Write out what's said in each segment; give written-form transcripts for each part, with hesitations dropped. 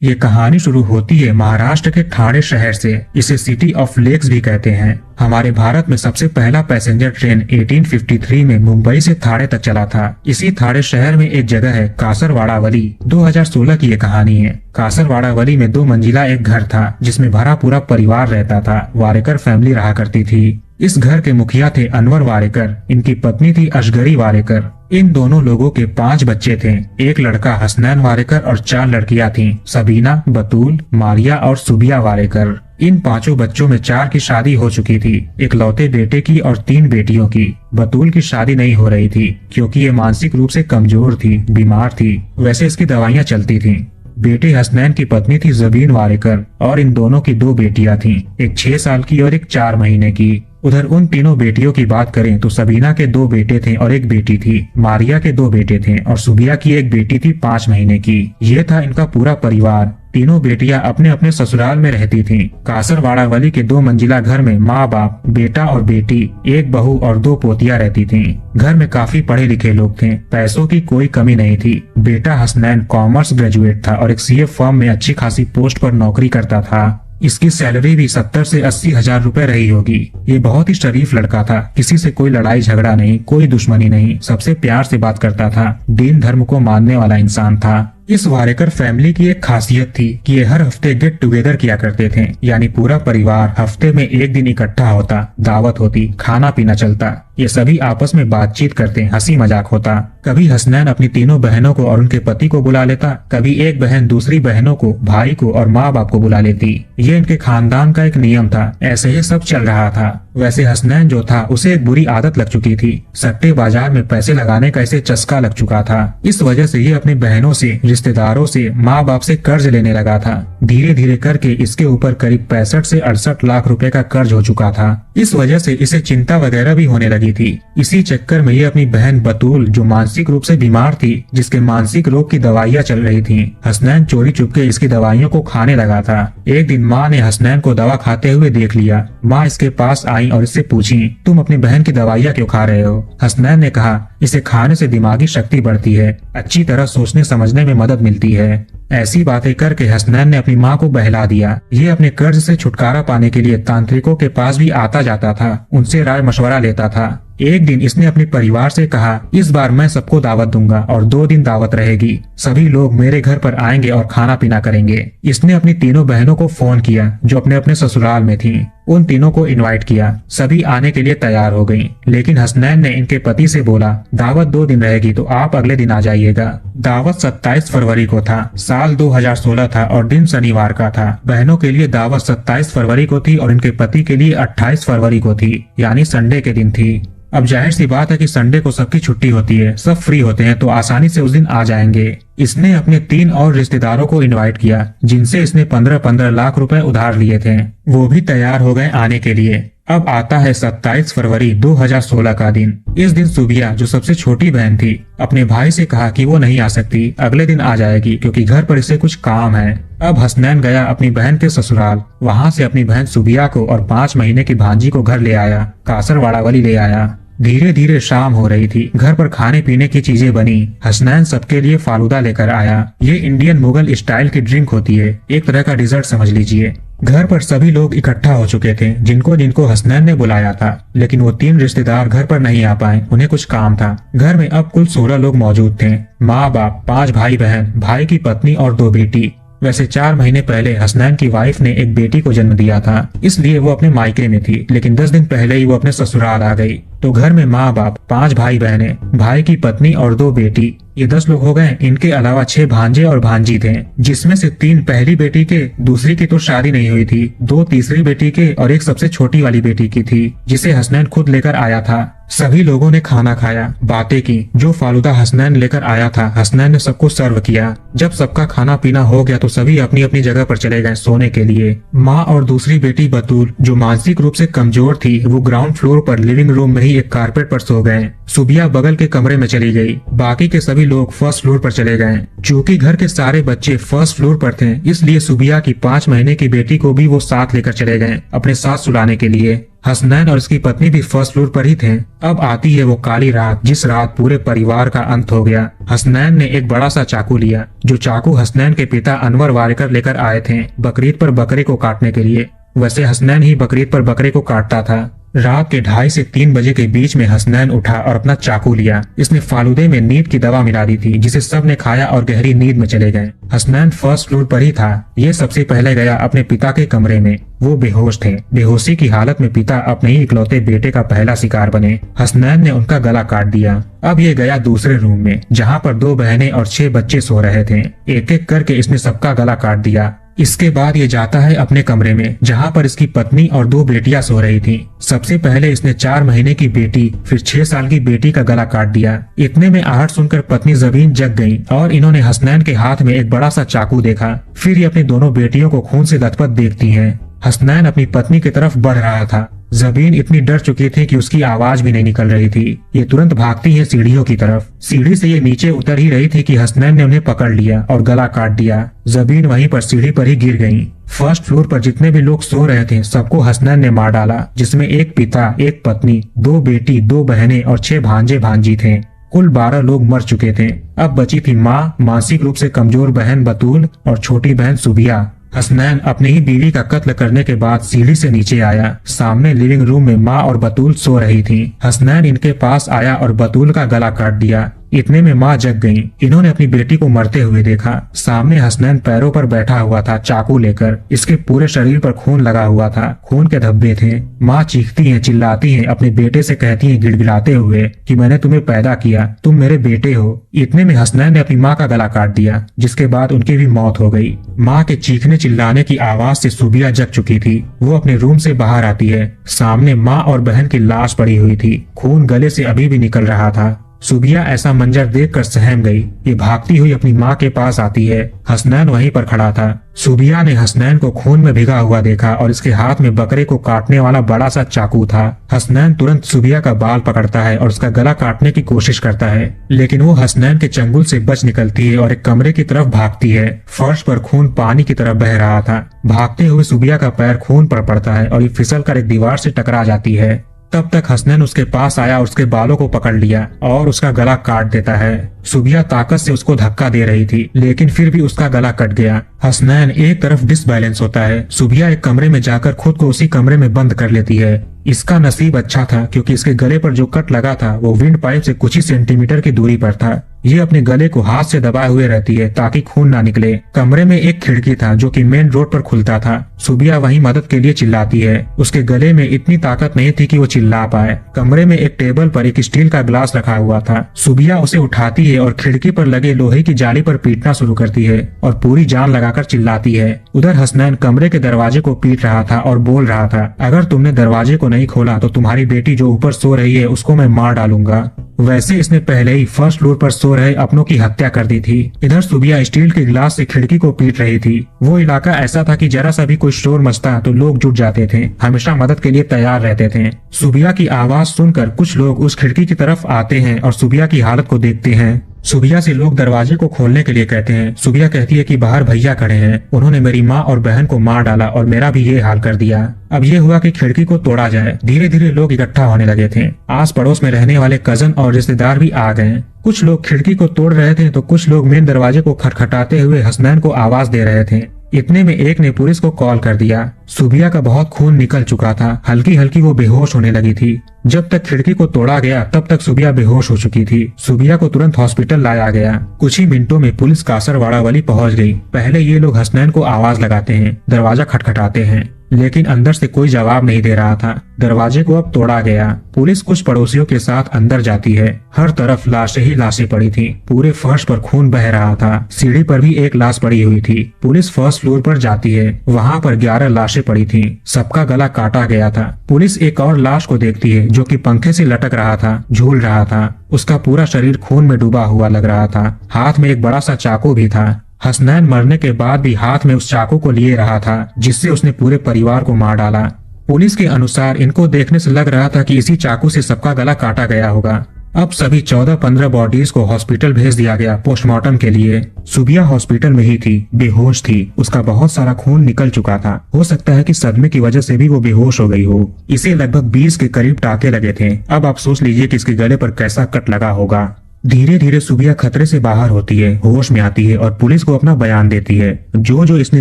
ये कहानी शुरू होती है महाराष्ट्र के ठाणे शहर से। इसे सिटी ऑफ लेक्स भी कहते हैं। हमारे भारत में सबसे पहला पैसेंजर ट्रेन 1853 में मुंबई से ठाणे तक चला था। इसी ठाणे शहर में एक जगह है कासरवाड़ावली। 2016 की ये कहानी है। कासरवाड़ावली में 2 मंजिला एक घर था जिसमें भरा पूरा परिवार रहता था। वारेकर फैमिली रहा करती थी। इस घर के मुखिया थे अनवर वारेकर। इनकी पत्नी थी असगरी वारेकर। इन दोनों लोगों के 5 बच्चे थे। एक लड़का हसनैन वारेकर और 4 लड़कियां थीं, सबीना, बतूल, मारिया और सुबिया वारेकर। इन 5 बच्चों में 4 की शादी हो चुकी थी, एक लौते बेटे की और 3 बेटियों की। बतूल की शादी नहीं हो रही थी क्योंकि ये मानसिक रूप से कमजोर थी, बीमार थी। वैसे इसकी दवाइयाँ चलती थीं। बेटे हसनैन की पत्नी थी जबीन वारेकर और इन दोनों की 2 बेटियां थीं, एक 6 साल की और एक 4 महीने की। उधर उन तीनों बेटियों की बात करें तो सबीना के 2 बेटे थे और एक बेटी थी। मारिया के 2 बेटे थे और सुबिया की एक बेटी थी 5 महीने की। ये था इनका पूरा परिवार। तीनों बेटियां अपने अपने ससुराल में रहती थीं। कासरवाड़ावली के 2 मंजिला घर में माँ बाप, बेटा और बेटी, एक बहू और 2 पोतियां रहती थीं। घर में काफी पढ़े लिखे लोग थे, पैसों की कोई कमी नहीं थी। बेटा हसनैन कॉमर्स ग्रेजुएट था और एक सीए फर्म में अच्छी खासी पोस्ट पर नौकरी करता था। इसकी सैलरी भी 70 से 80 हजार रुपए रही होगी। ये बहुत ही शरीफ लड़का था। किसी से कोई लड़ाई झगड़ा नहीं, कोई दुश्मनी नहीं, सबसे प्यार से बात करता था। दीन धर्म को मानने वाला इंसान था। इस वारेकर फैमिली की एक खासियत थी कि ये हर हफ्ते गेट टुगेदर किया करते थे, यानी पूरा परिवार हफ्ते में एक दिन इकट्ठा होता, दावत होती, खाना पीना चलता। ये सभी आपस में बातचीत करते, हंसी मजाक होता। कभी हसनैन अपनी तीनों बहनों को और उनके पति को बुला लेता, कभी एक बहन दूसरी बहनों को, भाई को और माँ बाप को बुला लेती। ये इनके खानदान का एक नियम था। ऐसे ही सब चल रहा था। वैसे हसनैन जो था उसे एक बुरी आदत लग चुकी थी। सट्टे बाजार में पैसे लगाने का इसे चस्का लग चुका था। इस वजह से ये अपनी बहनों से, रिश्तेदारों से, माँ बाप से कर्ज लेने लगा था। धीरे धीरे करके इसके ऊपर करीब 65 से 68 लाख रुपए का कर्ज हो चुका था। इस वजह से इसे चिंता वगैरह भी होने लगी थी। इसी चक्कर में ये अपनी बहन बतूल, जो मानसिक रूप से बीमार थी, जिसके मानसिक रोग की दवाइयाँ चल रही थी, हसनैन चोरी चुपके इसकी दवाइयों को खाने लगा था। एक दिन माँ ने हसनैन को दवा खाते हुए देख लिया। माँ इसके पास आई और इससे पूछी, तुम अपनी बहन की दवाइयाँ क्यों खा रहे हो? हसनैन ने कहा, इसे खाने से दिमागी शक्ति बढ़ती है, अच्छी तरह सोचने समझने में मदद मिलती है। ऐसी बातें करके हसनैन ने अपनी माँ को बहला दिया। ये अपने कर्ज से छुटकारा पाने के लिए तांत्रिकों के पास भी आता जाता था, उनसे राय मशवरा लेता था। एक दिन इसने अपने परिवार से कहा, इस बार मैं सबको दावत दूंगा और 2 दिन दावत रहेगी। सभी लोग मेरे घर पर आएंगे और खाना पीना करेंगे। इसने अपनी तीनों बहनों को फोन किया जो अपने अपने ससुराल में थीं। उन तीनों को इनवाइट किया। सभी आने के लिए तैयार हो गईं। लेकिन हसनैन ने इनके पति से बोला, दावत 2 दिन रहेगी तो आप अगले दिन आ जाइएगा। दावत 27 फरवरी को था। साल 2016 था और दिन शनिवार का था। बहनों के लिए दावत 27 फरवरी को थी और इनके पति के लिए 28 फरवरी को थी, यानी संडे के दिन थी। अब जाहिर सी बात है कि संडे को सबकी छुट्टी होती है, सब फ्री होते हैं, तो आसानी से उस दिन आ जाएंगे। इसने अपने 3 और रिश्तेदारों को इनवाइट किया जिनसे इसने 15-15 लाख रुपए उधार लिए थे। वो भी तैयार हो गए आने के लिए। अब आता है 27 फरवरी 2016 का दिन। इस दिन सुबिया, जो सबसे छोटी बहन थी, अपने भाई से कहा कि वो नहीं आ सकती, अगले दिन आ जाएगी क्योंकि घर पर इसे कुछ काम है। अब हसनैन गया अपनी बहन के ससुराल। वहाँ से अपनी बहन सुबिया को और 5 महीने की भांजी को घर ले आया, कासरवाड़ावली ले आया। धीरे धीरे शाम हो रही थी। घर पर खाने पीने की चीजें बनी। हसनैन सबके लिए फालूदा लेकर आया। ये इंडियन मुगल स्टाइल की ड्रिंक होती है, एक तरह का डिजर्ट समझ लीजिए। घर पर सभी लोग इकट्ठा हो चुके थे जिनको जिनको हसनैन ने बुलाया था, लेकिन वो 3 रिश्तेदार घर पर नहीं आ पाए, उन्हें कुछ काम था। घर में अब कुल 16 लोग मौजूद थे। माँ बाप, 5 भाई बहन, भाई की पत्नी और 2 बेटी। वैसे 4 महीने पहले हसनैन की वाइफ ने एक बेटी को जन्म दिया था, इसलिए वो अपने मायके में थी, लेकिन 10 दिन पहले ही वो अपने ससुराल आ गई। तो घर में माँ बाप, 5 भाई बहनें, भाई की पत्नी और 2 बेटी, ये 10 लोग हो गए। इनके अलावा 6 भांजे और भांजी थे, जिसमें से 3 पहली बेटी के, दूसरी की तो शादी नहीं हुई थी, 2 तीसरी बेटी के और एक सबसे छोटी वाली बेटी की थी, जिसे हसनैन खुद लेकर आया था। सभी लोगों ने खाना खाया, बातें की। जो फालूदा हसनैन लेकर आया था, हसनैन ने सबको सर्व किया। जब सबका खाना पीना हो गया तो सभी अपनी अपनी जगह पर चले गए सोने के लिए। माँ और दूसरी बेटी बतूल, जो मानसिक रूप से कमजोर थी, वो ग्राउंड फ्लोर पर लिविंग रूम में ही एक कारपेट पर सो गए। सुबिया बगल के कमरे में चली गई। बाकी के सभी लोग फर्स्ट फ्लोर पर चले गए। चूंकि घर के सारे बच्चे फर्स्ट फ्लोर पर थे, इसलिए सुबिया की 5 महीने की बेटी को भी वो साथ लेकर चले गए अपने साथ सुलाने के लिए। हसनैन और उसकी पत्नी भी फर्स्ट फ्लोर पर ही थे। अब आती है वो काली रात, जिस रात पूरे परिवार का अंत हो गया। हसनैन ने एक बड़ा सा चाकू लिया, जो चाकू हसनैन के पिता अनवर वारिकर लेकर आए थे बकरीद पर बकरे को काटने के लिए। वैसे हसनैन ही बकरीद पर बकरे को काटता था। रात के 2:30 से 3 बजे के बीच में हसनैन उठा और अपना चाकू लिया। इसने फालूदे में नींद की दवा मिला दी थी, जिसे सब ने खाया और गहरी नींद में चले गए। हसनैन फर्स्ट फ्लोर पर ही था। ये सबसे पहले गया अपने पिता के कमरे में। वो बेहोश थे। बेहोशी की हालत में पिता अपने ही इकलौते बेटे का पहला शिकार बने। हसनैन ने उनका गला काट दिया। अब ये गया दूसरे रूम में, जहाँ पर 2 बहनें और 6 बच्चे सो रहे थे। एक एक करके इसने सबका गला काट दिया। इसके बाद ये जाता है अपने कमरे में, जहाँ पर इसकी पत्नी और 2 बेटियां सो रही थी। सबसे पहले इसने 4 महीने की बेटी, फिर 6 साल की बेटी का गला काट दिया। इतने में आहट सुनकर पत्नी जबीन जग गई और इन्होंने हसनैन के हाथ में एक बड़ा सा चाकू देखा। फिर ये अपनी दोनों बेटियों को खून से लथपथ देखती हैं। हसनैन अपनी पत्नी की तरफ बढ़ रहा था। जबीन इतनी डर चुकी थी कि उसकी आवाज भी नहीं निकल रही थी। ये तुरंत भागती है सीढ़ियों की तरफ। सीढ़ी से ये नीचे उतर ही रही थी कि हसनैन ने उन्हें पकड़ लिया और गला काट दिया। जबीन वहीं पर सीढ़ी पर ही गिर गई। फर्स्ट फ्लोर पर जितने भी लोग सो रहे थे, सबको हसनैन ने मार डाला, जिसमें एक पिता, एक पत्नी, 2 बेटी, 2 बहनें और 6 भांजे भांजी थे। कुल 12 लोग मर चुके थे। अब बची थी माँ, मानसिक रूप से कमजोर बहन बतूल और छोटी बहन सुबिया। हसनैन अपनी ही बीवी का कत्ल करने के बाद सीढ़ी से नीचे आया। सामने लिविंग रूम में माँ और बतूल सो रही थी। हसनैन इनके पास आया और बतूल का गला काट दिया। इतने में माँ जग गईं। इन्होंने अपनी बेटी को मरते हुए देखा। सामने हसनैन पैरों पर बैठा हुआ था, चाकू लेकर। इसके पूरे शरीर पर खून लगा हुआ था, खून के धब्बे थे। माँ चीखती हैं, चिल्लाती हैं, अपने बेटे से कहती हैं गिड़गिड़ाते हुए कि मैंने तुम्हें पैदा किया, तुम मेरे बेटे हो। इतने में हसनैन ने अपनी माँ का गला काट दिया, जिसके बाद उनकी भी मौत हो गई। माँ के चीखने चिल्लाने की आवाज से सुबिया जग चुकी थी। वो अपने रूम से बाहर आती है। सामने माँ और बहन की लाश पड़ी हुई थी। खून गले से अभी भी निकल रहा था। सुबिया ऐसा मंजर देखकर सहम गई। ये भागती हुई अपनी माँ के पास आती है। हसनैन वहीं पर खड़ा था। सुबिया ने हसनैन को खून में भिगा हुआ देखा और इसके हाथ में बकरे को काटने वाला बड़ा सा चाकू था। हसनैन तुरंत सुबिया का बाल पकड़ता है और उसका गला काटने की कोशिश करता है, लेकिन वो हसनैन के चंगुल से बच निकलती है और एक कमरे की तरफ भागती है। फर्श पर खून पानी की तरफ बह रहा था। भागते हुए सुबिया का पैर खून पर पड़ता है और ये फिसल कर एक दीवार से टकरा जाती है। तब तक हसनैन उसके पास आया और उसके बालों को पकड़ लिया और उसका गला काट देता है। सुबिया ताकत से उसको धक्का दे रही थी, लेकिन फिर भी उसका गला कट गया। हसनैन एक तरफ डिसबैलेंस होता है। सुबिया एक कमरे में जाकर खुद को उसी कमरे में बंद कर लेती है। इसका नसीब अच्छा था, क्योंकि इसके गले पर जो कट लगा था वो विंड पाइप से कुछ ही सेंटीमीटर की दूरी पर था। ये अपने गले को हाथ से दबाए हुए रहती है ताकि खून ना निकले। कमरे में एक खिड़की था जो कि मेन रोड पर खुलता था। सुबिया वहीं मदद के लिए चिल्लाती है। उसके गले में इतनी ताकत नहीं थी कि वो चिल्ला पाए। कमरे में एक टेबल पर एक स्टील का ग्लास रखा हुआ था। सुबिया उसे उठाती है और खिड़की पर लगे लोहे की जाली पर पीटना शुरू करती है और पूरी जान लगाकर चिल्लाती है। उधर हसनैन कमरे के दरवाजे को पीट रहा था और बोल रहा था, अगर तुमने दरवाजे को नहीं खोला तो तुम्हारी बेटी जो ऊपर सो रही है उसको मैं मार डालूंगा। वैसे इसने पहले ही फर्स्ट फ्लोर पर सो रहे अपनों की हत्या कर दी थी। इधर सुबिया स्टील के गिलास से खिड़की को पीट रही थी। वो इलाका ऐसा था कि जरा सा भी कोई शोर मचता तो लोग जुट जाते थे, हमेशा मदद के लिए तैयार रहते थे। सुबिया की आवाज सुनकर कुछ लोग उस खिड़की की तरफ आते हैं और सुबिया की हालत को देखते हैं। सुबिया से लोग दरवाजे को खोलने के लिए कहते हैं। सुबिया कहती है कि बाहर भैया खड़े हैं, उन्होंने मेरी माँ और बहन को मार डाला और मेरा भी ये हाल कर दिया। अब ये हुआ कि खिड़की को तोड़ा जाए। धीरे धीरे लोग इकट्ठा होने लगे थे। आस पड़ोस में रहने वाले कजन और रिश्तेदार भी आ गए। कुछ लोग खिड़की को तोड़ रहे थे तो कुछ लोग मेन दरवाजे को खटखटाते हुए हसनैन को आवाज दे रहे थे। इतने में एक ने पुलिस को कॉल कर दिया। सुबिया का बहुत खून निकल चुका था। हल्की हल्की वो बेहोश होने लगी थी। जब तक खिड़की को तोड़ा गया तब तक सुबिया बेहोश हो चुकी थी। सुबिया को तुरंत हॉस्पिटल लाया गया। कुछ ही मिनटों में पुलिस कासरवाड़ा वाली पहुंच गई। पहले ये लोग हसनैन को आवाज लगाते हैं, दरवाजा खटखटाते हैं, लेकिन अंदर से कोई जवाब नहीं दे रहा था। दरवाजे को अब तोड़ा गया। पुलिस कुछ पड़ोसियों के साथ अंदर जाती है। हर तरफ लाशें ही लाशें पड़ी थी। पूरे फर्श पर खून बह रहा था। सीढ़ी पर भी एक लाश पड़ी हुई थी। पुलिस फर्स्ट फ्लोर पर जाती है। वहाँ पर 11 लाशें पड़ी थी। सबका गला काटा गया था। पुलिस एक और लाश को देखती है जो कि पंखे से लटक रहा था, झूल रहा था। उसका पूरा शरीर खून में डूबा हुआ लग रहा था। हाथ में एक बड़ा सा चाकू भी था। हसनैन मरने के बाद भी हाथ में उस चाकू को लिए रहा था जिससे उसने पूरे परिवार को मार डाला। पुलिस के अनुसार इनको देखने से लग रहा था कि इसी चाकू से सबका गला काटा गया होगा। अब सभी 14-15 बॉडीज को हॉस्पिटल भेज दिया गया पोस्टमार्टम के लिए। सुबिया हॉस्पिटल में ही थी, बेहोश थी, उसका बहुत सारा खून निकल चुका था। हो सकता है कि सदमे की वजह से भी वो बेहोश हो गई हो। इसे लगभग 20 के करीब टाके लगे थे। अब आप सोच लीजिए कि इसके गले पर कैसा कट लगा होगा। धीरे धीरे सुबिया खतरे से बाहर होती है, होश में आती है और पुलिस को अपना बयान देती है। जो जो इसने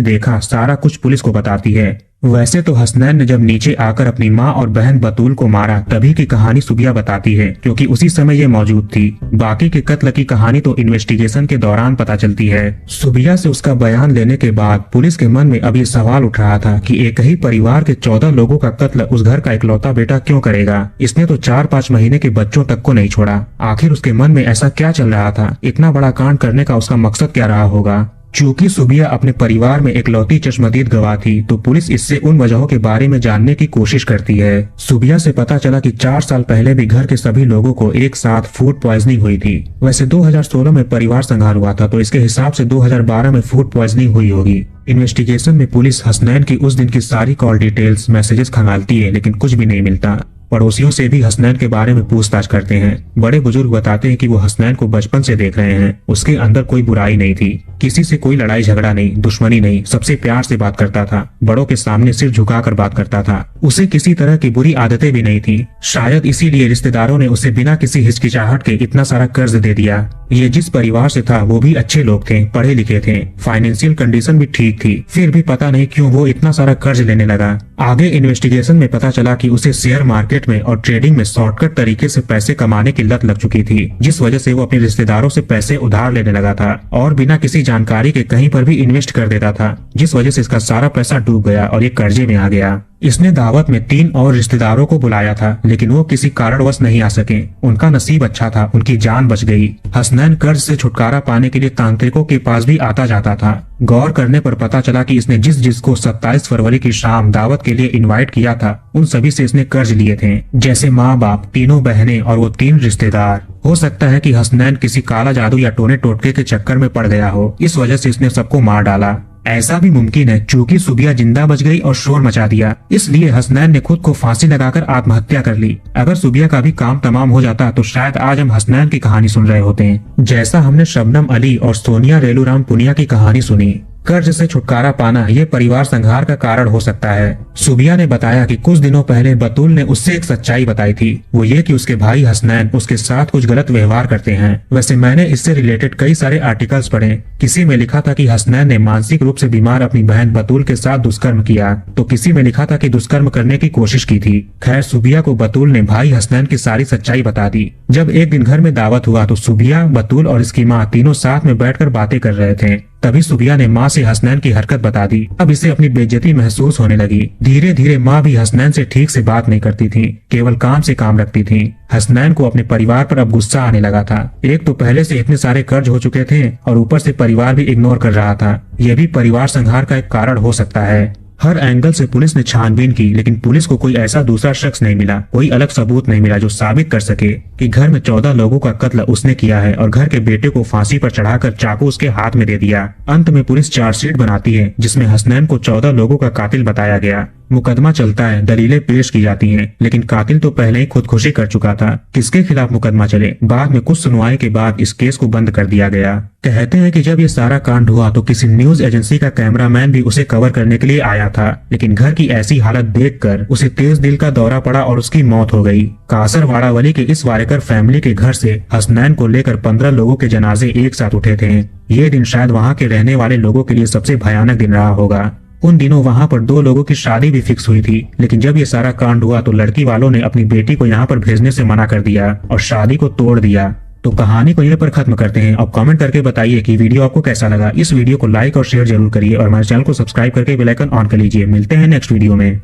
देखा सारा कुछ पुलिस को बताती है। वैसे तो हसनैन ने जब नीचे आकर अपनी माँ और बहन बतूल को मारा तभी की कहानी सुबिया बताती है, क्योंकि उसी समय ये मौजूद थी। बाकी के कत्ल की कहानी तो इन्वेस्टिगेशन के दौरान पता चलती है। सुबिया से उसका बयान लेने के बाद पुलिस के मन में अब ये सवाल उठ रहा था कि एक ही परिवार के 14 लोगों का कत्ल उस घर का इकलौता बेटा क्यों करेगा। इसने तो 4-5 महीने के बच्चों तक को नहीं छोड़ा। आखिर उसके मन में ऐसा क्या चल रहा था? इतना बड़ा कांड करने का उसका मकसद क्या रहा होगा? चूंकि सुबिया अपने परिवार में इकलौती चश्मदीद गवाह थी, तो पुलिस इससे उन वजहों के बारे में जानने की कोशिश करती है। सुबिया से पता चला कि 4 साल पहले भी घर के सभी लोगों को एक साथ फूड पॉइजनिंग हुई थी। वैसे 2016 में परिवार संहार हुआ था, तो इसके हिसाब से 2012 में फूड पॉइजनिंग हुई होगी। इन्वेस्टिगेशन में पुलिस हसनैन की उस दिन की सारी कॉल डिटेल्स, मैसेजेस खंगालती है, लेकिन कुछ भी नहीं मिलता। पड़ोसियों से भी हसनैन के बारे में पूछताछ करते हैं। बड़े बुजुर्ग बताते हैं कि वो हसनैन को बचपन से देख रहे हैं। उसके अंदर कोई बुराई नहीं थी, किसी से कोई लड़ाई झगड़ा नहीं, दुश्मनी नहीं, सबसे प्यार से बात करता था, बड़ों के सामने सिर झुकाकर बात करता था। उसे किसी तरह की बुरी आदतें भी नहीं थी। शायद इसीलिए रिश्तेदारों ने उसे बिना किसी हिचकिचाहट के इतना सारा कर्ज दे दिया। ये जिस परिवार से था वो भी अच्छे लोग थे, पढ़े लिखे थे, फाइनेंशियल कंडीशन भी ठीक थी, फिर भी पता नहीं क्यों वो इतना सारा कर्ज लेने लगा। आगे इन्वेस्टिगेशन में पता चला कि उसे शेयर मार्केट में और ट्रेडिंग में शॉर्टकट तरीके से पैसे कमाने की लत लग चुकी थी, जिस वजह से वो अपने रिश्तेदारों से पैसे उधार लेने लगा था और बिना किसी जानकारी के कहीं पर भी इन्वेस्ट कर देता था, जिस वजह से इसका सारा पैसा डूब गया और ये कर्जे में आ गया। इसने दावत में 3 और रिश्तेदारों को बुलाया था, लेकिन वो किसी कारणवश नहीं आ सके। उनका नसीब अच्छा था, उनकी जान बच गई। हसनैन कर्ज से छुटकारा पाने के लिए तांत्रिकों के पास भी आता जाता था। गौर करने पर पता चला कि इसने जिसको 27 फरवरी की शाम दावत के लिए इनवाइट किया था, उन सभी से इसने कर्ज लिए थे, जैसे माँ बाप, तीनों बहनें और वो 3 रिश्तेदार। हो सकता है कि हसनैन किसी काला जादू या टोने टोटके के चक्कर में पड़ गया हो, इस वजह से इसने सबको मार डाला। ऐसा भी मुमकिन है क्योंकि सुबिया जिंदा बच गई और शोर मचा दिया, इसलिए हसनैन ने खुद को फांसी लगाकर आत्महत्या कर ली। अगर सुबिया का भी काम तमाम हो जाता तो शायद आज हम हसनैन की कहानी सुन रहे होते हैं, जैसा हमने शबनम अली और सोनिया रेलूराम पुनिया की कहानी सुनी। कर्ज से छुटकारा पाना ये परिवार संहार का कारण हो सकता है। सुबिया ने बताया कि कुछ दिनों पहले बतूल ने उससे एक सच्चाई बताई थी, वो ये कि उसके भाई हसनैन उसके साथ कुछ गलत व्यवहार करते हैं। वैसे मैंने इससे रिलेटेड कई सारे आर्टिकल्स पढ़े। किसी में लिखा था कि हसनैन ने मानसिक रूप से बीमार अपनी बहन बतूल के साथ दुष्कर्म किया, तो किसी में लिखा था कि दुष्कर्म करने की कोशिश की थी। खैर, सुबिया को बतूल ने भाई हसनैन की सारी सच्चाई बता दी। जब एक दिन घर में दावत हुआ तो सुबिया, बतूल और इसकी माँ तीनों साथ में बैठकर बातें कर रहे थे। तभी सुबिया ने माँ से हसनैन की हरकत बता दी। अब इसे अपनी बेइज्जती महसूस होने लगी। धीरे धीरे माँ भी हसनैन से ठीक से बात नहीं करती थी, केवल काम से काम रखती थी। हसनैन को अपने परिवार पर अब गुस्सा आने लगा था। एक तो पहले से इतने सारे कर्ज हो चुके थे और ऊपर से परिवार भी इग्नोर कर रहा था। यह भी परिवार संहार का एक कारण हो सकता है। हर एंगल से पुलिस ने छानबीन की, लेकिन पुलिस को कोई ऐसा दूसरा शख्स नहीं मिला, कोई अलग सबूत नहीं मिला जो साबित कर सके कि घर में 14 लोगों का कत्ल उसने किया है और घर के बेटे को फांसी पर चढ़ाकर चाकू उसके हाथ में दे दिया। अंत में पुलिस चार्जशीट बनाती है, जिसमें हसनैन को 14 लोगों का कातिल बताया गया। मुकदमा चलता है, दलीलें पेश की जाती हैं, लेकिन कातिल तो पहले ही खुदकुशी कर चुका था। किसके खिलाफ मुकदमा चले? बाद में कुछ सुनवाई के बाद इस केस को बंद कर दिया गया। कहते हैं कि जब ये सारा कांड हुआ तो किसी न्यूज एजेंसी का कैमरामैन भी उसे कवर करने के लिए आया था, लेकिन घर की ऐसी हालत देखकर उसे तेज दिल का दौरा पड़ा और उसकी मौत हो गई। कासरवाड़ा वली के इस वारेकर फैमिली के घर से हसनैन को लेकर 15 लोगों के जनाजे एक साथ उठे थे। ये दिन शायद वहाँ के रहने वाले लोगों के लिए सबसे भयानक दिन रहा होगा। उन दिनों वहाँ पर 2 लोगों की शादी भी फिक्स हुई थी, लेकिन जब ये सारा कांड हुआ तो लड़की वालों ने अपनी बेटी को यहाँ पर भेजने से मना कर दिया और शादी को तोड़ दिया। तो कहानी को यहीं पर खत्म करते हैं। अब कमेंट करके बताइए कि वीडियो आपको कैसा लगा। इस वीडियो को लाइक और शेयर जरूर करिए और हमारे चैनल को सब्सक्राइब करके बेल आइकन ऑन कर लीजिए। मिलते हैं नेक्स्ट वीडियो में।